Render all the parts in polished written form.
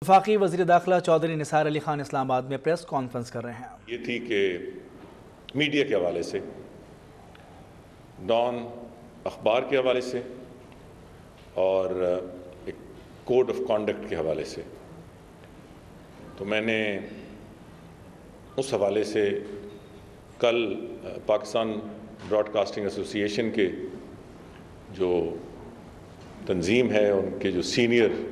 वफाकी वज़ीर दाखिला चौधरी निसार अली खान इस्लामाबाद में प्रेस कॉन्फ्रेंस कर रहे हैं। ये थी कि मीडिया के हवाले से, डॉन अखबार के हवाले से और एक कोड ऑफ कॉन्डक्ट के हवाले से, तो मैंने उस हवाले से कल पाकिस्तान ब्रॉडकास्टिंग एसोसिएशन के जो तंजीम है, उनके जो सीनियर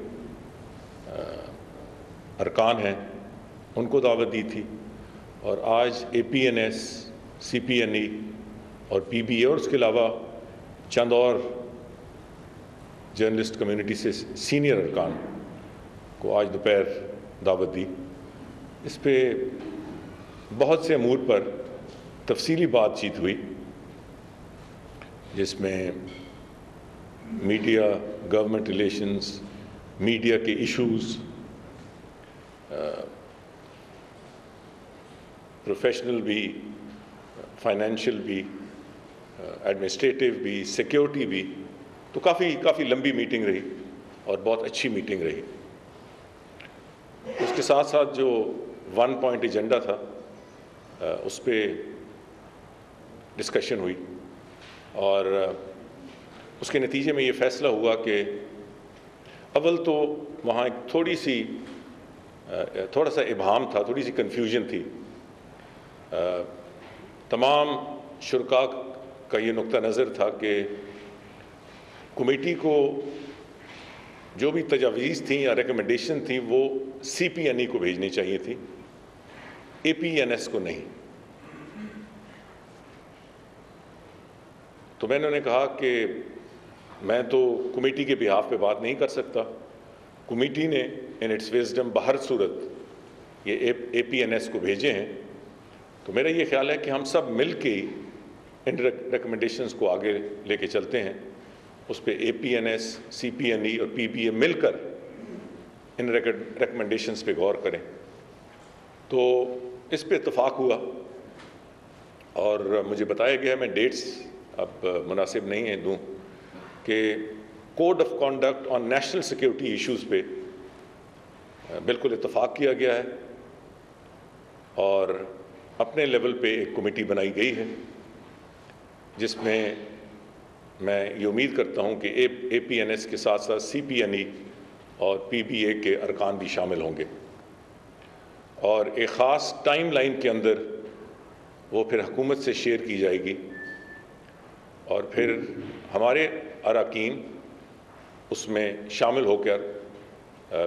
अरकान हैं, उनको दावत दी थी। और आज APNS, CPNE और PBA और उसके अलावा चंद और जर्नलिस्ट कम्युनिटी से सीनियर अरकान को आज दोपहर दावत दी। इस पे बहुत से अमूर पर तफसीली बातचीत हुई, जिसमें मीडिया, गवर्नमेंट रिलेशंस, मीडिया के इश्यूज़, प्रोफेशनल भी, फाइनेंशियल भी, एडमिनिस्ट्रेटिव भी, सिक्योरिटी भी, तो काफ़ी लंबी मीटिंग रही और बहुत अच्छी मीटिंग रही। उसके साथ साथ जो 1 पॉइंट एजेंडा था, उस पर डिस्कशन हुई और उसके नतीजे में ये फ़ैसला हुआ कि अव्वल तो वहाँ एक थोड़ा सा इबहाम था, थोड़ी सी कन्फ्यूजन थी। तमाम शुरका का ये नुक्ता नज़र था कि कमेटी को जो भी तजावीज़ थी या रिकमेंडेशन थी वो CPNE को भेजनी चाहिए थी, APNS को नहीं। तो मैंने उन्हें कहा कि मैं तो कमेटी के बिहाफ पे बात नहीं कर सकता। कमेटी ने इन इट्स विजडम बहर सूरत ये APNS को भेजे हैं, तो मेरा ये ख्याल है कि हम सब मिल के इन रिकमेंडेशंस को आगे लेके चलते हैं। उस पर APNS, CPNE और PBA मिलकर इन रिकमेंडेशंस पे गौर करें। तो इस पे इत्तफाक हुआ और मुझे बताया गया, मैं डेट्स अब मुनासिब नहीं है दूँ, कि code of conduct on national security issues पे बिल्कुल इत्तफाक किया गया है और अपने लेवल पे एक कमेटी बनाई गई है, जिसमें मैं ये उम्मीद करता हूँ कि APNS के साथ साथ CPNE और PBA के अरकान भी शामिल होंगे और एक ख़ास टाइम लाइन के अंदर वो फिर हुकूमत से शेयर की जाएगी और फिर हमारे अरकान उसमें शामिल होकर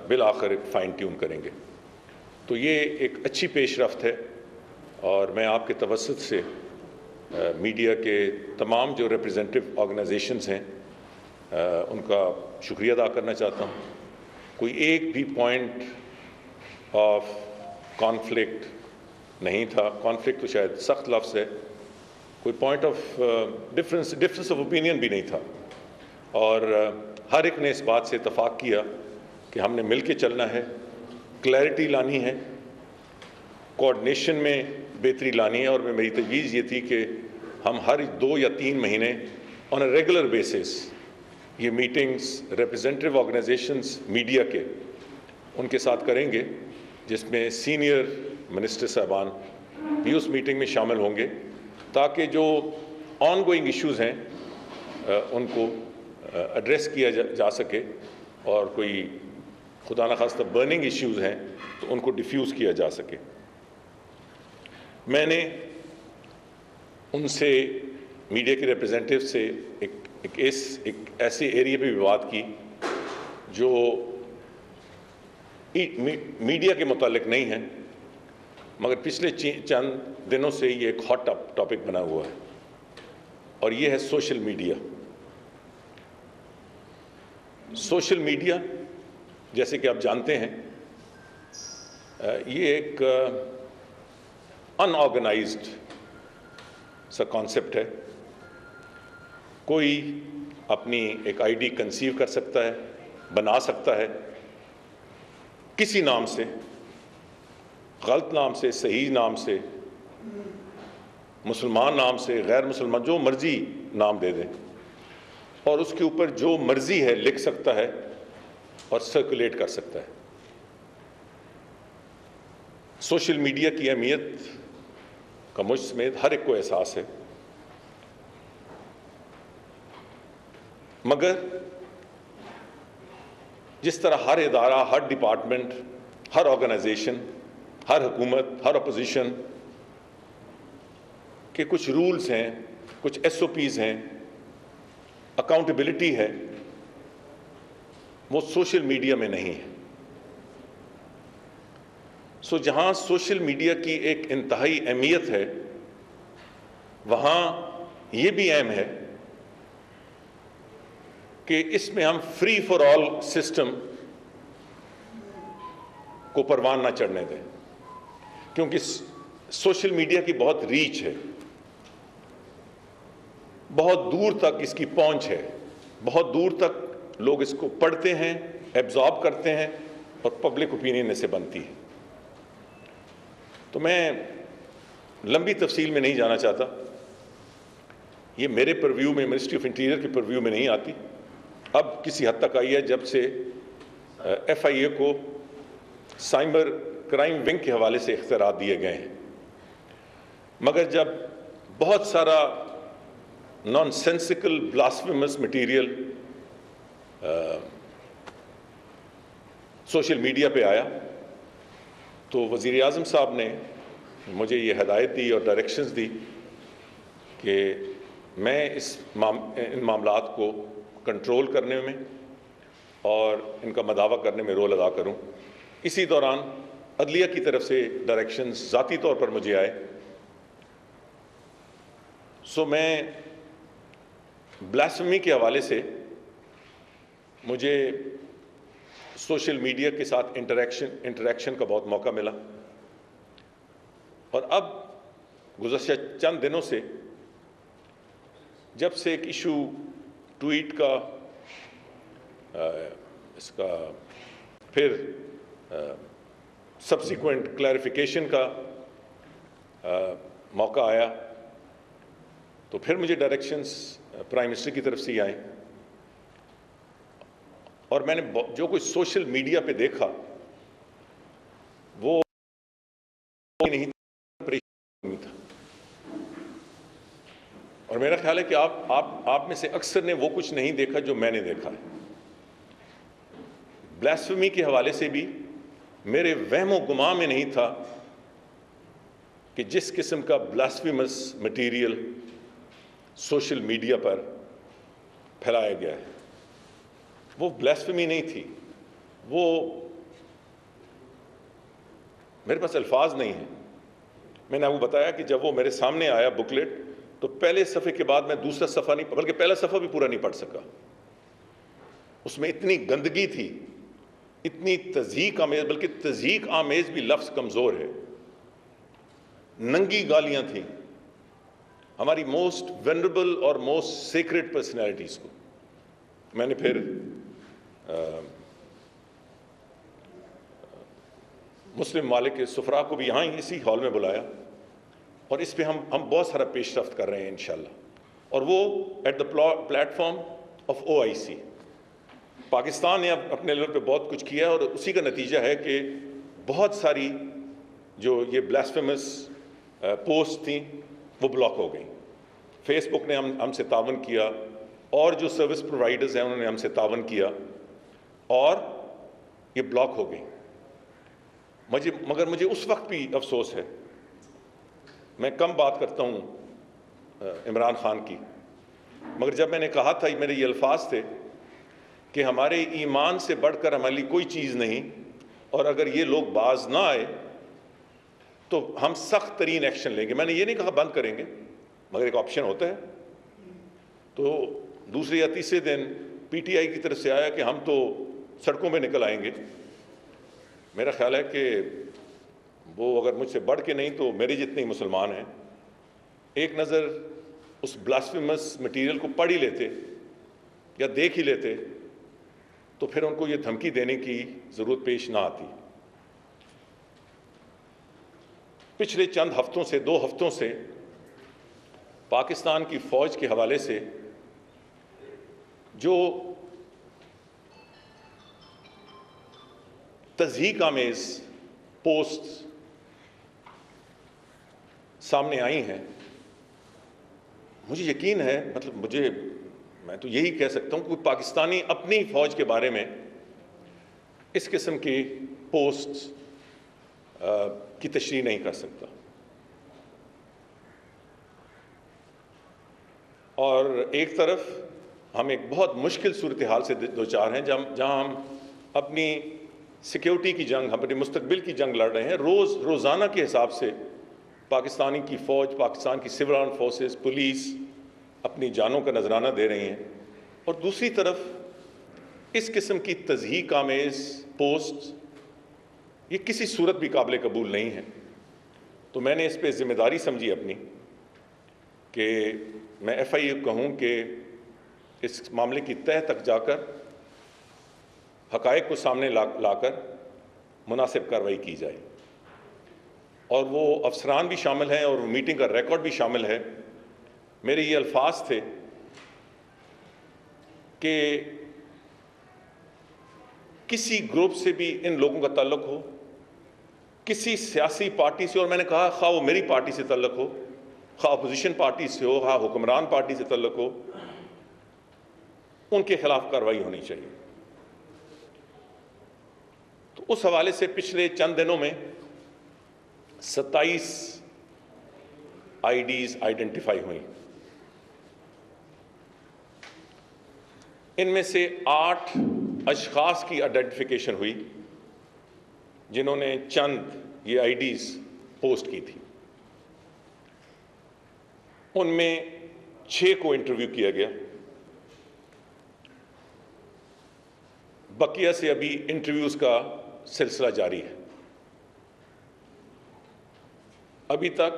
बिल आखिर फ़ाइन ट्यून करेंगे। तो ये एक अच्छी पेशरफ्त है और मैं आपके तवस्सुत से मीडिया के तमाम जो रिप्रेजेंटेटिव ऑर्गेनाइजेशंस हैं उनका शुक्रिया अदा करना चाहता हूँ। कोई एक भी पॉइंट ऑफ कॉन्फ्लिक्ट नहीं था, कॉन्फ्लिक्ट तो शायद सख्त लफ्ज़ है, कोई point of difference of opinion भी नहीं था और हर एक ने इस बात से इत्तफाक किया कि हमने मिल के चलना है, क्लैरिटी लानी है, कोऑर्डिनेशन में बेहतरी लानी है। और मेरी तजवीज़ ये थी कि हम हर 2 या 3 महीने ऑन अ रेगुलर बेसिस ये मीटिंग्स रिप्रेजेंटेटिव ऑर्गेनाइजेशंस मीडिया के उनके साथ करेंगे, जिसमें सीनियर मिनिस्टर साहबान भी उस मीटिंग में शामिल होंगे, ताकि जो ऑनगोइंग इश्यूज़ हैं उनको एड्रेस किया जा सके और कोई खुदा न खास्ता बर्निंग इश्यूज़ हैं तो उनको डिफ्यूज़ किया जा सके। मैंने उनसे, मीडिया के रिप्रेजेंटेटिव से एक ऐसे एरिया पे भी बात की जो मीडिया के मुतालिक नहीं है, मगर पिछले चंद दिनों से ये एक हॉट टॉपिक बना हुआ है और ये है सोशल मीडिया। सोशल मीडिया, जैसे कि आप जानते हैं, ये एक अनऑर्गेनाइज्ड सा कॉन्सेप्ट है। कोई अपनी एक आईडी कंसीव कर सकता है, बना सकता है, किसी नाम से, गलत नाम से, सही नाम से, मुसलमान नाम से, गैर मुसलमान, जो मर्जी नाम दे दें और उसके ऊपर जो मर्जी है लिख सकता है और सर्कुलेट कर सकता है। सोशल मीडिया की अहमियत का मुझ समेत हर एक को एहसास है, मगर जिस तरह हर इदारा, हर डिपार्टमेंट, हर ऑर्गेनाइजेशन, हर हुकूमत, हर अपोजिशन के कुछ रूल्स हैं, कुछ SOPs हैं, अकाउंटेबिलिटी है, वो सोशल मीडिया में नहीं है। सो जहां सोशल मीडिया की एक इंतहाई अहमियत है, वहां ये भी अहम है कि इसमें हम फ्री फॉर ऑल सिस्टम को परवान ना चढ़ने दें, क्योंकि सोशल मीडिया की बहुत रीच है, बहुत दूर तक इसकी पहुंच है, बहुत दूर तक लोग इसको पढ़ते हैं, एब्जॉर्ब करते हैं और पब्लिक ओपिनियन इससे बनती है। तो मैं लंबी तफसील में नहीं जाना चाहता, ये मेरे परव्यू में, मिनिस्ट्री ऑफ इंटीरियर के परव्यू में नहीं आती। अब किसी हद तक आई है जब से FIA को साइबर क्राइम विंग के हवाले से इख्तियारात दिए गए हैं, मगर जब बहुत सारा nonsensical blasphemous material social media पे आया, तो वज़ीर आज़म साहब ने मुझे ये हिदायत दी और डायरेक्शंस दी कि मैं इन मामलात को कंट्रोल करने में और इनका मदावा करने में रोल अदा करूं। इसी दौरान अदलिया की तरफ से डायरेक्शंस ज़ाती तौर पर मुझे आए। सो मैं ब्लास्फेमी के हवाले से मुझे सोशल मीडिया के साथ इंटरेक्शन का बहुत मौका मिला, और अब गुज़श्ता चंद दिनों से जब से एक इशू ट्वीट का इसका फिर सब्सिक्वेंट क्लैरिफिकेशन का मौका आया, तो फिर मुझे डायरेक्शंस प्राइम मिनिस्टर की तरफ से ही आए, और मैंने जो कुछ सोशल मीडिया पे देखा वो नहीं था। और मेरा ख्याल है कि आप में से अक्सर ने वो कुछ नहीं देखा जो मैंने देखा है। ब्लास्फेमी के हवाले से भी मेरे वहमो गुमा में नहीं था कि जिस किस्म का ब्लास्फेमस मटीरियल सोशल मीडिया पर फैलाया गया है, वो ब्लास्फेमी नहीं थी। वो मेरे पास अल्फाज नहीं है। मैंने आपको बताया कि जब वो मेरे सामने आया बुकलेट, तो पहले सफ़े के बाद मैं दूसरा सफ़ा नहीं, बल्कि पहला सफ़ा भी पूरा नहीं पढ़ सका। उसमें इतनी गंदगी थी, इतनी तज़हीक आमेज़, बल्कि तज़हीक आमेज़ भी लफ्ज़ कमज़ोर है, नंगी गालियां थीं हमारी मोस्ट वेनरेबल और मोस्ट सीक्रेट पर्सनैलिटीज़ को। मैंने फिर मुस्लिम मालिक के सुफरा को भी यहाँ ही इसी हॉल में बुलाया, और इस पे हम बहुत सारा पेशरफ्त कर रहे हैं इंशाल्लाह। और वो at the platform of OIC। Pakistan ने अब अपने लेवल पे बहुत कुछ किया, और उसी का नतीजा है कि बहुत सारी जो ये ब्लास्फेमस पोस्ट थी वो ब्लॉक हो गई। फेसबुक ने हमसे तावन किया, और जो सर्विस प्रोवाइडर्स हैं उन्होंने हमसे तावन किया, और ये ब्लॉक हो गई। मगर मुझे उस वक्त भी अफसोस है, मैं कम बात करता हूँ इमरान खान की, मगर जब मैंने कहा था, मेरे ये अल्फाज थे कि हमारे ईमान से बढ़कर हमारे लिए कोई चीज़ नहीं, और अगर ये लोग बाज ना आए तो हम सख्त तरीन एक्शन लेंगे। मैंने ये नहीं कहा बंद करेंगे, मगर एक ऑप्शन होता है। तो दूसरे या तीसरे दिन PTI की तरफ से आया कि हम तो सड़कों में निकल आएंगे। मेरा ख्याल है कि वो अगर मुझसे बढ़ के नहीं तो मेरे जितने ही मुसलमान हैं, एक नज़र उस ब्लास्फेमस मटीरियल को पढ़ ही लेते या देख ही लेते, तो फिर उनको ये धमकी देने की ज़रूरत पेश ना आती। पिछले चंद हफ्तों से, 2 हफ्तों से पाकिस्तान की फ़ौज के हवाले से जो तज़हीक आमेज़ पोस्ट सामने आई हैं, मुझे यकीन है, मतलब मैं तो यही कह सकता हूं कि पाकिस्तानी अपनी फ़ौज के बारे में इस किस्म की पोस्ट्स की तशरीह नहीं कर सकता। और एक तरफ हम एक बहुत मुश्किल सूरत हाल से दो चार हैं, जहाँ हम अपनी सिक्योरिटी की जंग, अपने मुस्तकबिल की जंग लड़ रहे हैं। रोज़ाना के हिसाब से पाकिस्तानी की फ़ौज, पाकिस्तान की सिविल आर्म फोर्सेस, पुलिस अपनी जानों का नजराना दे रही हैं। और दूसरी तरफ इस किस्म की तज़हीक आमेज़ पोस्ट ये किसी सूरत भी काबिल कबूल नहीं है। तो मैंने इस पर ज़िम्मेदारी समझी अपनी कि मैं FIA को कहूँ कि इस मामले की तह तक जाकर हक़ाइक़ को सामने लाकर मुनासिब कार्रवाई की जाए। और वो अफसरान भी शामिल हैं और मीटिंग का रिकॉर्ड भी शामिल है। मेरे ये अल्फाज थे कि किसी ग्रुप से भी इन लोगों का ताल्लुक हो, किसी सियासी पार्टी से, और मैंने कहा खा वो मेरी पार्टी से ताल्लुक हो, खा अपोजिशन पार्टी से हो, खा हुक्मरान पार्टी से ताल्लुक हो, उनके खिलाफ कार्रवाई होनी चाहिए। तो उस हवाले से पिछले चंद दिनों में 27 IDs आइडेंटिफाई हुई। इनमें से 8 अशखास की आइडेंटिफिकेशन हुई जिन्होंने चंद ये IDs पोस्ट की थी। उनमें 6 को इंटरव्यू किया गया। बकिया से अभी इंटरव्यूज का सिलसिला जारी है। अभी तक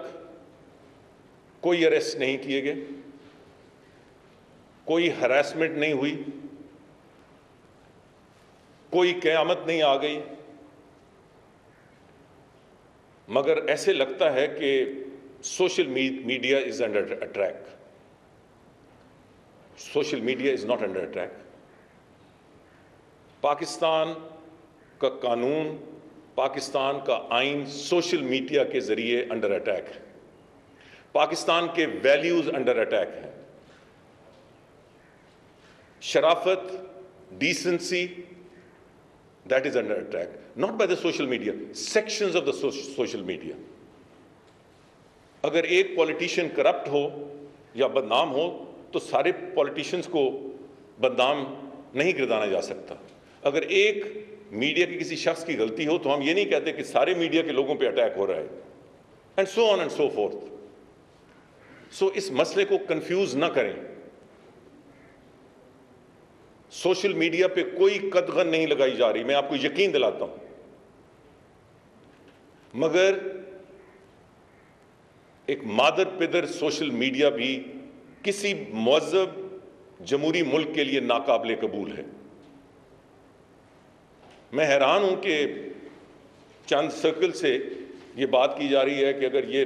कोई अरेस्ट नहीं किए गए, कोई हरासमेंट नहीं हुई, कोई क़यामत नहीं आ गई। मगर ऐसे लगता है कि social media is under attack. Social media is not under attack. Pakistan का कानून, पाकिस्तान का आइन सोशल मीडिया के जरिए अंडर अटैक है। पाकिस्तान के वैल्यूज अंडर अटैक हैं। शराफत, decency, that is under attack, not by the social media, sections of the social media. अगर एक पॉलिटिशियन करप्ट हो या बदनाम हो तो सारे पॉलिटिशियंस को बदनाम नहीं गिरदाना जा सकता। अगर एक मीडिया की किसी शख्स की गलती हो तो हम ये नहीं कहते कि सारे मीडिया के लोगों पे अटैक हो रहा है, and so on and so forth. So इस मसले को कंफ्यूज ना करें। सोशल मीडिया पे कोई कदगन नहीं लगाई जा रही, मैं आपको यकीन दिलाता हूं। मगर एक मादर पिदर सोशल मीडिया भी किसी मुअज़्ज़ब जमहूरी मुल्क के लिए नाकाबिले कबूल है। मैं हैरान हूं कि चंद सर्कल से ये बात की जा रही है कि अगर ये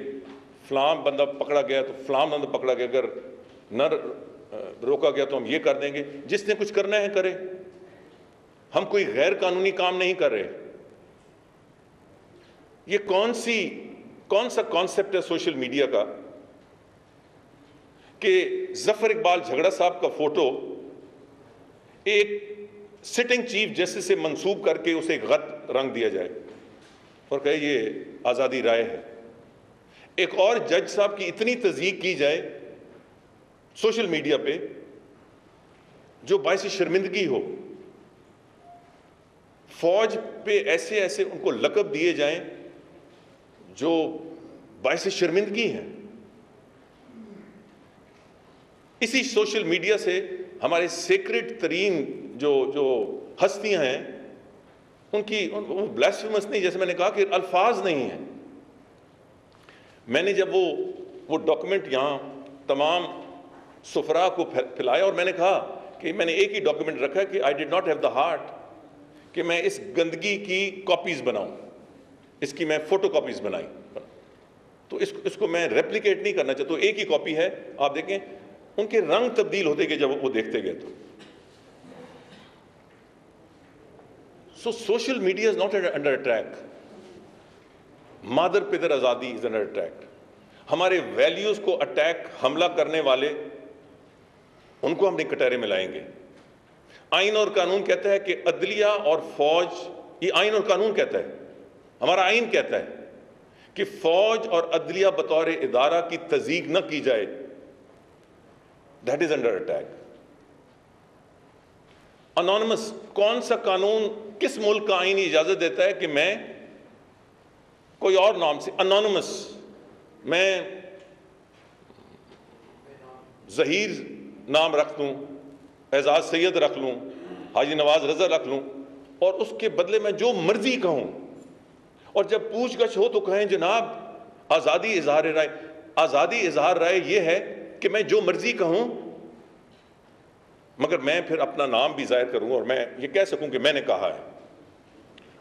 फलां बंदा पकड़ा गया तो फलां बंदा पकड़ा गया, अगर न रोका गया तो हम ये कर देंगे। जिसने कुछ करना है करे, हम कोई गैर कानूनी काम नहीं कर रहे। ये कौन सा कॉन्सेप्ट है सोशल मीडिया का कि जफर इकबाल झगड़ा साहब का फोटो एक सिटिंग चीफ जस्टिस से मंसूब करके उसे गलत रंग दिया जाए और कहे ये आज़ादी राय है। एक और जज साहब की इतनी तज़यीक की जाए सोशल मीडिया पे जो बायस शर्मिंदगी हो। फौज पे ऐसे ऐसे उनको लक़ब दिए जाएं जो बायस शर्मिंदगी हैं। इसी सोशल मीडिया से हमारे सेक्रेट तरीन जो हस्तियां हैं उनकी वो ब्लास्फेमस नहीं, जैसे मैंने कहा कि अल्फाज नहीं हैं। मैंने जब वो डॉक्यूमेंट यहाँ तमाम सुफरा को फैलाया और मैंने कहा कि मैंने एक ही डॉक्यूमेंट रखा है कि I did not have the heart कि मैं इस गंदगी की कॉपीज बनाऊं, इसकी मैं फोटो कॉपीज बनाई, तो इसको मैं रेप्लिकेट नहीं करना चाहता। तो एक ही कॉपी है, आप देखें उनके रंग तब्दील होते गए जब वो देखते गए। तो so social media is not under attack, मादर पिदर आज़ादी इज अंडर अटैक। हमारे वैल्यूज़ को अटैक, हमला करने वाले, उनको हमने कटहरे में लाएंगे। आइन और कानून कहता है कि अदलिया और फौज, ये आइन और कानून कहता है, हमारा आइन कहता है कि फौज और अदलिया बतौर इदारा की तज़ीक न की जाए, that is under attack. Anonymous, कौन सा कानून, किस मुल्क का आइन इजाजत देता है कि मैं कोई और नाम से अनोनिमस, मैं जहीर नाम रख दूं, एजाज सैयद रख लूं, हाजी नवाज रजा रख लूं और उसके बदले में जो मर्जी कहूं, और जब पूछगछ हो तो कहें जनाब आज़ादी इजहार राय। आज़ादी इजहार राय यह है कि मैं जो मर्जी कहूं, मगर मैं फिर अपना नाम भी जाहिर करूं और मैं ये कह सकूं कि मैंने कहा है।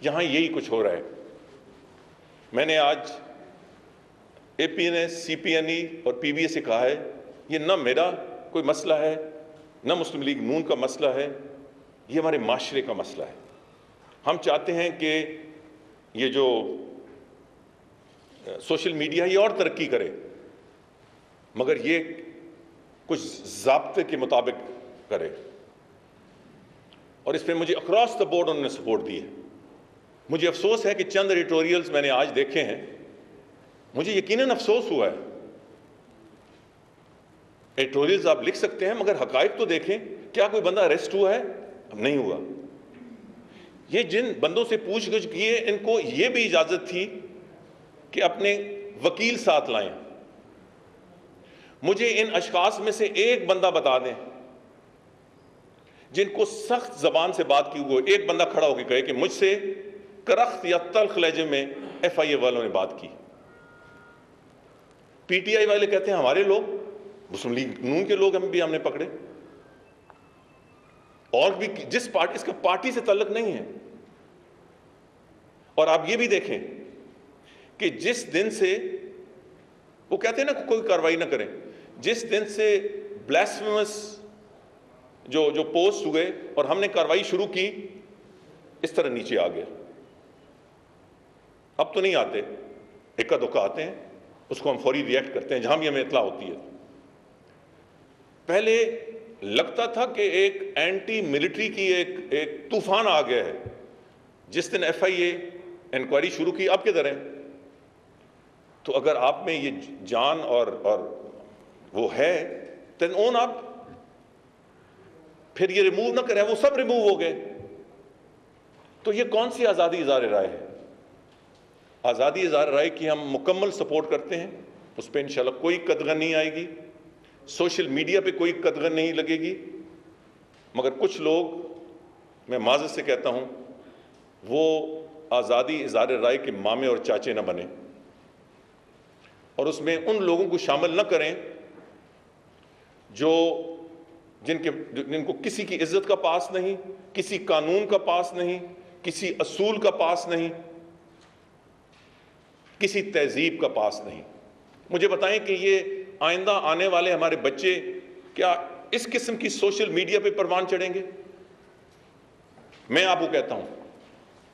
यहां यही कुछ हो रहा है। मैंने आज APNA, CPNE और PBA से कहा है, ये न मेरा कोई मसला है, न मुस्लिम लीग नून का मसला है, ये हमारे माशरे का मसला है। हम चाहते हैं कि ये जो सोशल मीडिया ये और तरक्की करे, मगर ये कुछ ज़ाब्ते के मुताबिक करे, और इस पर मुझे अक्रॉस द बोर्ड उन्होंने सपोर्ट दी है। मुझे अफसोस है कि चंद एडिटोरियल्स मैंने आज देखे हैं, मुझे यकीनन अफसोस हुआ है। एडिटोरियल्स आप लिख सकते हैं, मगर हकायक तो देखें। क्या कोई बंदा अरेस्ट हुआ है? अब नहीं हुआ। ये जिन बंदों से पूछगछ किए, इनको ये भी इजाजत थी कि अपने वकील साथ लाएं। मुझे इन अशखास में से एक बंदा बता दें जिनको सख्त जबान से बात की हुई, एक बंदा खड़ा होकर कहे कि मुझसे करख्त या तल्ख लहजे में FIA वालों ने बात की। PTI वाले कहते हैं हमारे लोग, मुस्लिम लीग नून के लोग हमने पकड़े, और भी जिस पार्टी, इसका पार्टी से ताल्लुक नहीं है। और आप ये भी देखें कि जिस दिन से वो कहते हैं ना कोई कार्रवाई ना करें, जिस दिन से ब्लास्फेमस जो पोस्ट हुए और हमने कार्रवाई शुरू की, इस तरह नीचे आ गए। अब तो नहीं आते, इक्का दुक्का आते हैं, उसको हम फौरी रिएक्ट करते हैं जहां भी हमें इत्तला होती है। पहले लगता था कि एक एंटी मिलिट्री की एक तूफान आ गया है। जिस दिन FIA इंक्वायरी शुरू की, अब किधर है? तो अगर आप में ये जान और वो है, देन ओन अप। फिर ये रिमूव ना करें, वो सब रिमूव हो गए। तो ये कौन सी आज़ादी इज़हार राय है? आज़ादी इज़हार राय की हम मुकम्मल सपोर्ट करते हैं, उस पर इंशाल्लाह कोई कदगन नहीं आएगी, सोशल मीडिया पे कोई कदगन नहीं लगेगी। मगर कुछ लोग, मैं माज़रत से कहता हूँ, वो आज़ादी इज़हार राय के मामे और चाचे न बने और उसमें उन लोगों को शामिल न करें जिनको किसी की इज्जत का पास नहीं, किसी कानून का पास नहीं, किसी असूल का पास नहीं, किसी तहजीब का पास नहीं। मुझे बताएं कि ये आइंदा आने वाले हमारे बच्चे क्या इस किस्म की सोशल मीडिया पे परवान चढ़ेंगे? मैं आपको कहता हूं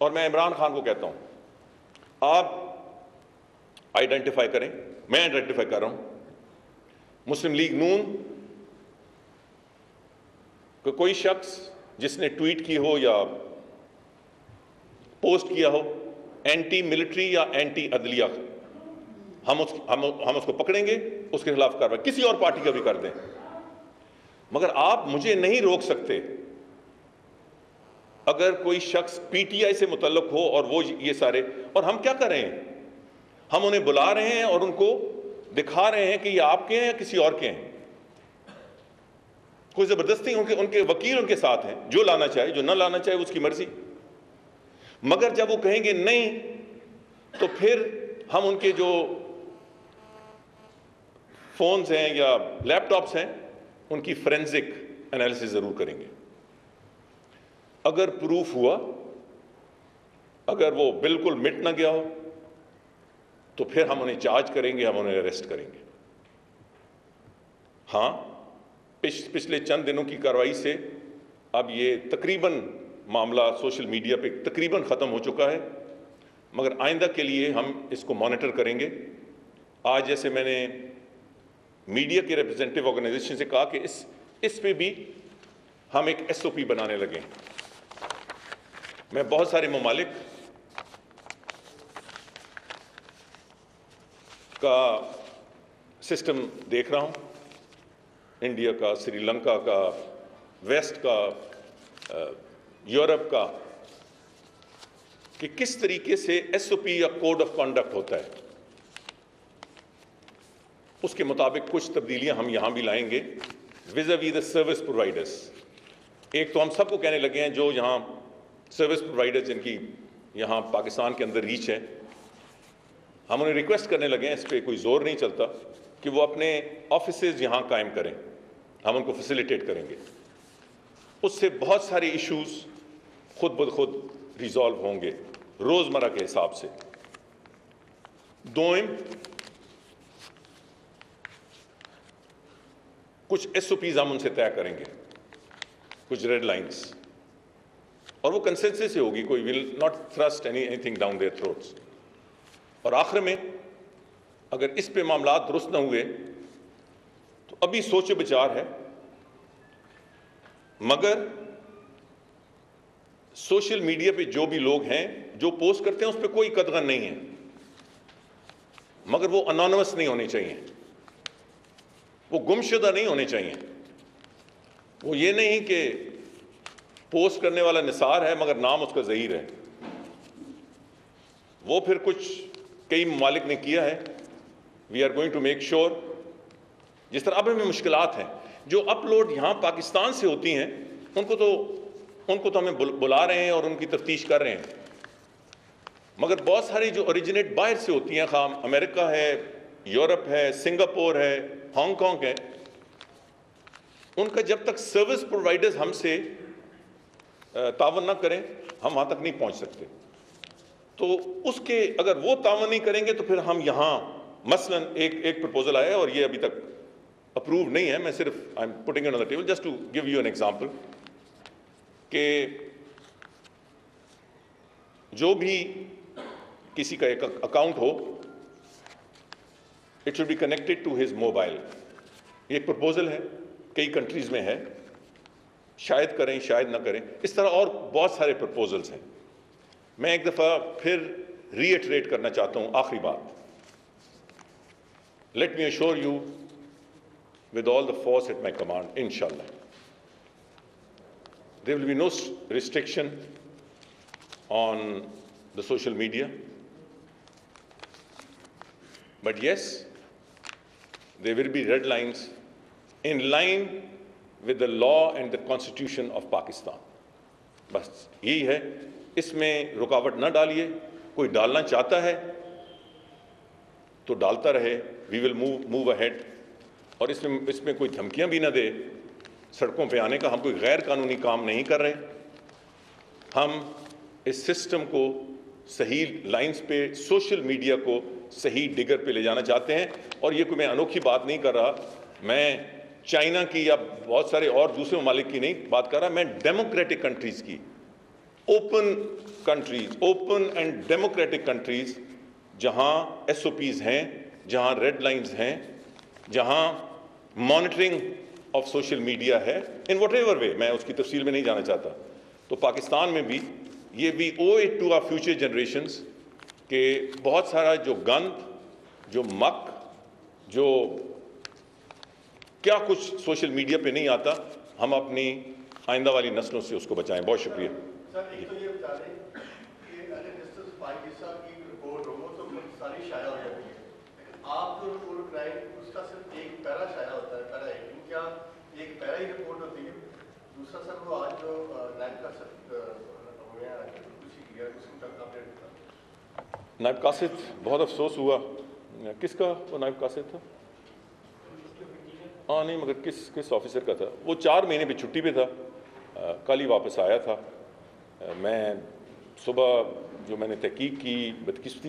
और मैं इमरान खान को कहता हूं, आप आइडेंटिफाई करें, मैं आइडेंटिफाई कर रहा हूं, मुस्लिम लीग नून को कोई शख्स जिसने ट्वीट की हो या पोस्ट किया हो एंटी मिलिट्री या एंटी अदलिया, हम उसको पकड़ेंगे, उसके खिलाफ कार्रवाई किसी और पार्टी का भी कर दें। मगर आप मुझे नहीं रोक सकते अगर कोई शख्स PTI से मुतल्लक हो और वो ये सारे, और हम क्या कर रहे हैं? हम उन्हें बुला रहे हैं और उनको दिखा रहे हैं कि ये आपके हैं या किसी और के हैं। कोई जबरदस्ती, उनके वकील उनके साथ हैं, जो लाना चाहे, जो ना लाना चाहे उसकी मर्जी। मगर जब वो कहेंगे नहीं, तो फिर हम उनके जो फोन्स हैं या लैपटॉप्स हैं उनकी फोरेंसिक एनालिसिस जरूर करेंगे। अगर प्रूफ हुआ, अगर वो बिल्कुल मिट ना गया हो, तो फिर हम उन्हें चार्ज करेंगे, हम उन्हें अरेस्ट करेंगे। हाँ, पिछले चंद दिनों की कार्रवाई से अब ये तकरीबन मामला सोशल मीडिया पे तकरीबन ख़त्म हो चुका है, मगर आइंदा के लिए हम इसको मॉनिटर करेंगे आज जैसे मैंने मीडिया के रिप्रेजेंटेटिव ऑर्गेनाइजेशन से कहा कि इस पे भी हम एक SOP बनाने लगे। मैं बहुत सारे ममालिक का सिस्टम देख रहा हूं, इंडिया का, श्रीलंका का, वेस्ट का, यूरोप का, कि किस तरीके से SOP या कोड ऑफ कॉन्डक्ट होता है। उसके मुताबिक कुछ तब्दीलियां हम यहां भी लाएंगे विज़-अ-वी द सर्विस प्रोवाइडर्स। एक तो हम सबको कहने लगे हैं जो यहां सर्विस प्रोवाइडर्स जिनकी यहां पाकिस्तान के अंदर रीच है, हम उन्हें रिक्वेस्ट करने लगे हैं, इस पर कोई जोर नहीं चलता, कि वो अपने ऑफिसेज यहां कायम करें, हम उनको फैसिलिटेट करेंगे। उससे बहुत सारे इश्यूज खुद ब खुद रिजॉल्व होंगे रोजमर्रा के हिसाब से। दोम, कुछ SOPs हम उनसे तय करेंगे, कुछ रेड लाइंस, और वो कंसेंसस से होगी, कोई will not thrust anything down their throats. और आखिर में अगर इस पे मामला दुरुस्त न हुए तो अभी सोच विचार है, मगर सोशल मीडिया पे जो भी लोग हैं जो पोस्ट करते हैं उस पर कोई कदगन नहीं है, मगर वो अनोनिमस नहीं होने चाहिए, वो गुमशुदा नहीं होने चाहिए। वो ये नहीं कि पोस्ट करने वाला निसार है मगर नाम उसका ज़हीर है। वो फिर कुछ कई ममालिक ने किया है। We are going to make sure, जिस तरह अब हमें मुश्किलात हैं जो अपलोड यहाँ पाकिस्तान से होती हैं, उनको तो हमें बुला रहे हैं और उनकी तफ्तीश कर रहे हैं, मगर बहुत सारी जो ओरिजिनेट बाहर से होती हैं, खाम अमेरिका है, यूरोप है, सिंगापुर है, हांगकांग है, उनका जब तक सर्विस प्रोवाइडर्स हमसे तावन ना करें हम वहाँ तक नहीं पहुँच सकते। तो उसके अगर वो तावन नहीं करेंगे तो फिर हम यहाँ मसलन एक प्रपोजल आया है और ये अभी तक अप्रूव नहीं है, मैं सिर्फ I am putting it on the table just to give you an example, कि जो भी किसी का एक अकाउंट हो, it should be connected to his mobile. ये एक प्रपोजल है, कई कंट्रीज में है, शायद करें शायद ना करें, इस तरह और बहुत सारे प्रपोजल्स हैं। मैं एक दफ़ा फिर रीइटरेट करना चाहता हूं, आखिरी बात, let me assure you with all the force at my command, inshallah, there will be no restriction on the social media, but yes, there will be red lines in line with the law and the constitution of Pakistan. बस यही है, इसमें रुकावट ना डालिए। कोई डालना चाहता है तो डालता रहे, we will move ahead, और इसमें कोई धमकियां भी ना दे सड़कों पे आने का। हम कोई गैर कानूनी काम नहीं कर रहे, हम इस सिस्टम को सही लाइंस पे, सोशल मीडिया को सही डिगर पे ले जाना चाहते हैं। और ये कोई मैं अनोखी बात नहीं कर रहा, मैं चाइना की या बहुत सारे और दूसरे ममालिक की नहीं बात कर रहा, मैं डेमोक्रेटिक कंट्रीज की, open countries, open and democratic countries, जहां SOPs हैं, जहां रेड लाइंस हैं, जहां मॉनिटरिंग ऑफ सोशल मीडिया है, इन वट एवर वे, मैं उसकी तफसील में नहीं जाना चाहता। तो पाकिस्तान में भी ये भी ओए टू आवर फ्यूचर जनरेशंस के बहुत सारा जो गंद, जो मक, जो क्या कुछ सोशल मीडिया पे नहीं आता, हम अपनी आइंदा वाली नस्लों से उसको बचाएं। बहुत शुक्रिया। सर, एक तो ये बता दें कि अगर जस्टिस पाकिस्तान की रिपोर्ट हो तो सारी शाया हो जाती है, लेकिन आप जो रिपोर्ट कराएं उसका सिर्फ एक पैरा शाया होता है, पैरा है, क्या एक पैरा ही रिपोर्ट होती है? दूसरा सर, वो आज जो नायब कासिद हुए हैं, कुछ किया उसमें तक अपडेट था। नायब कासिद, बहुत अफसोस हुआ, किसका वो नायब कासिद था? हाँ नहीं, मगर किस ऑफिसर का था? वो 4 महीने पे छुट्टी पे था, कल ही वापस आया था। मैं सुबह जो मैंने तहकीक की, बदकिस्मती